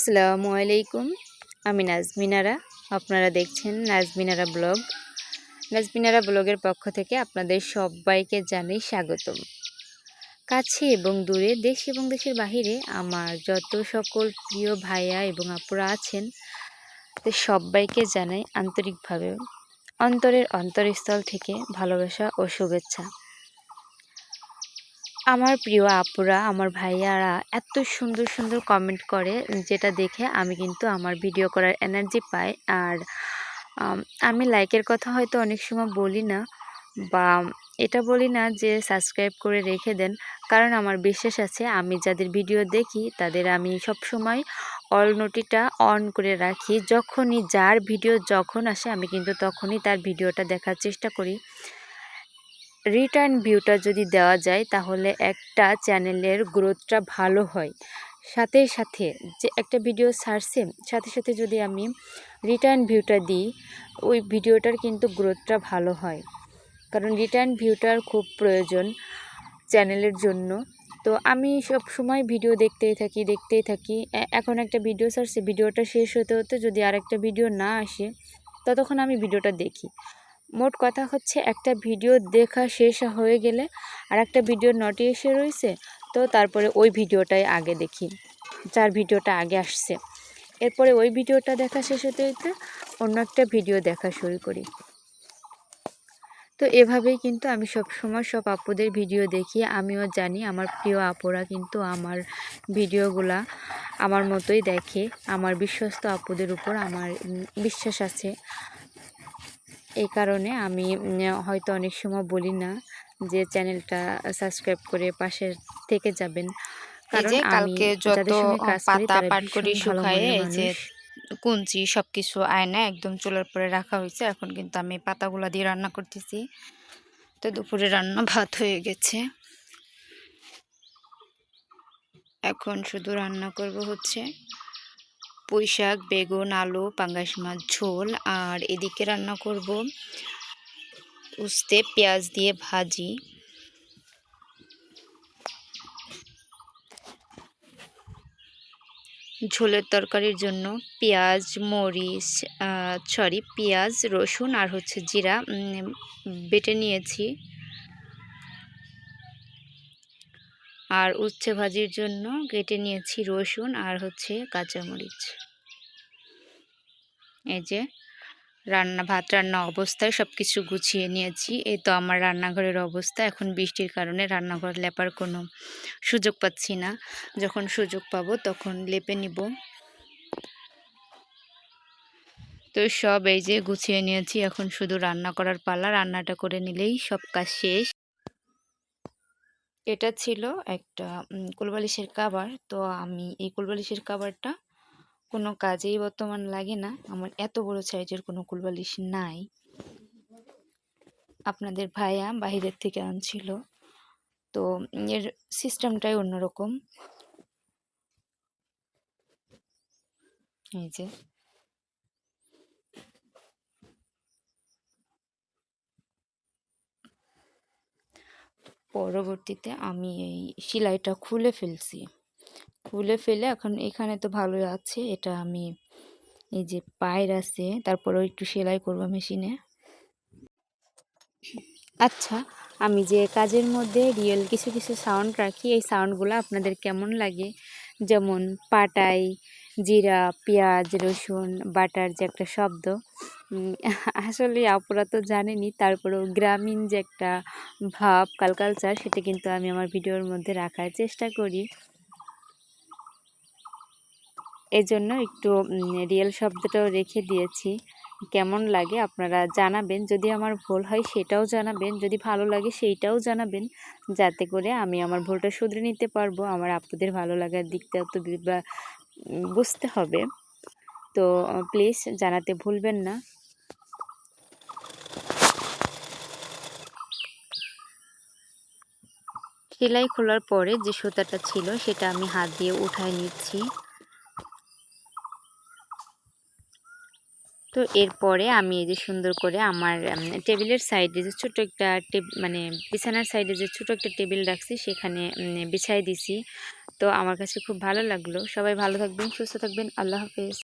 আসসালামু আলাইকুম। আমি নাজমিনারা। আপনারা দেখছেন নাজমিনারা ব্লগ। নাজমিনারা ব্লগের পক্ষ থেকে আপনাদের সবাইকে জানাই স্বাগতম। কাছে এবং দূরে, দেশ এবং দেশের বাহিরে আমার যত সকল প্রিয় ভাইয়া এবং আপুরা আছেন, তাদের সবাইকে জানাই আন্তরিকভাবে অন্তরের অন্তরস্থল থেকে ভালোবাসা ও শুভেচ্ছা। আমার প্রিয় আপুরা, আমার ভাইয়ারা এত সুন্দর সুন্দর কমেন্ট করে, যেটা দেখে আমি কিন্তু আমার ভিডিও করার এনার্জি পাই। আর আমি লাইকের কথা হয়তো অনেক সময় বলি না, বা এটা বলি না যে সাবস্ক্রাইব করে রেখে দেন, কারণ আমার বিশ্বাস আছে আমি যাদের ভিডিও দেখি তাদের আমি সবসময় অল নোটিটা অন করে রাখি। যখনই যার ভিডিও যখন আসে আমি কিন্তু তখনই তার ভিডিওটা দেখার চেষ্টা করি। রিটার্ন ভিউটা যদি দেওয়া যায় তাহলে একটা চ্যানেলের গ্রোথটা ভালো হয়। সাথে সাথে যে একটা ভিডিও ছাড়ছে, সাথে সাথে যদি আমি রিটার্ন ভিউটা দিই, ওই ভিডিওটার কিন্তু গ্রোথটা ভালো হয়। কারণ রিটার্ন ভিউটার খুব প্রয়োজন চ্যানেলের জন্য। তো আমি সব সময় ভিডিও দেখতেই থাকি। এখন একটা ভিডিও ছাড়ছে, ভিডিওটা শেষ হতে হতে যদি আরেকটা ভিডিও না আসে, ততক্ষণ আমি ভিডিওটা দেখি। মোট কথা হচ্ছে, একটা ভিডিও দেখা শেষ হয়ে গেলে আর একটা ভিডিওর নোটিশ এসে রয়েছে, তো তারপরে ওই ভিডিওটাই আগে দেখি, যার ভিডিওটা আগে আসছে। এরপরে ওই ভিডিওটা দেখা শেষ হতে হতে অন্য একটা ভিডিও দেখা শুরু করি। তো এভাবেই কিন্তু আমি সবসময় সব আপুদের ভিডিও দেখি। আমিও জানি আমার প্রিয় আপুরা কিন্তু আমার ভিডিওগুলা আমার মতোই দেখে। আমার বিশ্বস্ত আপুদের উপর আমার বিশ্বাস আছে। এই কারণে আমি হয়তো অনেক সময় বলি না যে চ্যানেলটা সাবস্ক্রাইব করে পাশে থেকে যাবেন, এই কারণ যে আমি কালকে যত যাদের সঙ্গে কাজ করি পাতা তারা পাট ভীষণ করি ভালো শুকায়ে মনের এই যে মানুষ। কুঞ্চি সবকিছু আয়না একদম চুলার পরে রাখা হয়েছে। এখন কিন্তু আমি পাতাগুলা দিয়ে রান্না করতেছি। তো দুপুরে রান্না ভাত হয়ে গেছে, এখন শুধু রান্না করব হচ্ছে পুঁই শাক, বেগুন, আলু, পাঙ্গাস মাছ ঝোল। আর এদিকে রান্না করব উস্তে পেঁয়াজ দিয়ে ভাজি। ঝোলের তরকারির জন্য পেঁয়াজ, মরিচ, পেঁয়াজ, রসুন আর হচ্ছে জিরা বেটে নিয়েছি। আর উচ্ছে ভাজির জন্য কেটে নিয়েছি রসুন আর হচ্ছে কাঁচামরিচ। এই যে ভাত রান্না অবস্থায় সব কিছু গুছিয়ে নিয়েছি। এই তো আমার রান্নাঘরের অবস্থা। এখন বৃষ্টির কারণে রান্নাঘর লেপার কোনো সুযোগ পাচ্ছি না। যখন সুযোগ পাবো তখন লেপে নিব। তো সব এই যে গুছিয়ে নিয়েছি, এখন শুধু রান্না করার পালা। রান্নাটা করে নিলেই সব কাজ শেষ। এটা ছিল একটা কোলবালিশের কাভার। তো আমি এই কোলবালিশের কাভারটা কোনো কাজেই বর্তমান লাগে না। আমার এত বড় সাইজের কোনো কোলবালিশ নাই। আপনাদের ভাইয়া বাহিরের থেকে আনছিল। তো এর সিস্টেমটাই অন্যরকম। এই যে পরবর্তীতে আমি এই সেলাইটা খুলে ফেলছি। খুলে ফেলে এখন এখানে তো ভালোই আছে। এটা আমি এই যে পায়ের আছে, তারপরেও একটু সেলাই করবো মেশিনে। আচ্ছা, আমি যে কাজের মধ্যে রিয়েল কিছু কিছু সাউন্ড রাখি, এই সাউন্ডগুলো আপনাদের কেমন লাগে? যেমন পাটাই, জিরা, পেঁয়াজ, রসুন বাটার যে একটা শব্দ, আসলে আপুরা তো জানেনি, তারপরেও গ্রামীণ যে একটা ভাব, কালচার, সেটা কিন্তু আমি আমার ভিডিওর মধ্যে রাখার চেষ্টা করি। এজন্য একটু রিয়েল শব্দটাও রেখে দিয়েছি। কেমন লাগে আপনারা জানাবেন, যদি আমার ভুল হয় সেটাও জানাবেন, যদি ভালো লাগে সেইটাও জানাবেন, যাতে করে আমি আমার ভুলটা শুধরে নিতে পারবো। আমার আপুদের ভালো লাগার দিকটাও তো বুঝতে হবে। তো প্লিজ জানাতে ভুলবেন না। সেলাই খোলার পরে যে সুতাটা ছিল সেটা আমি হাত দিয়ে উঠায় নিচ্ছি। তো এরপরে আমি এই যে সুন্দর করে আমার টেবিলের সাইডে যে ছোট একটা মানে বিছানার সাইডে যে ছোট একটা টেবিল রাখছি সেখানে বিছাই দিছি। তো আমার কাছে খুব ভালো লাগলো। সবাই ভালো থাকবেন, সুস্থ থাকবেন। আল্লাহ হাফেজ।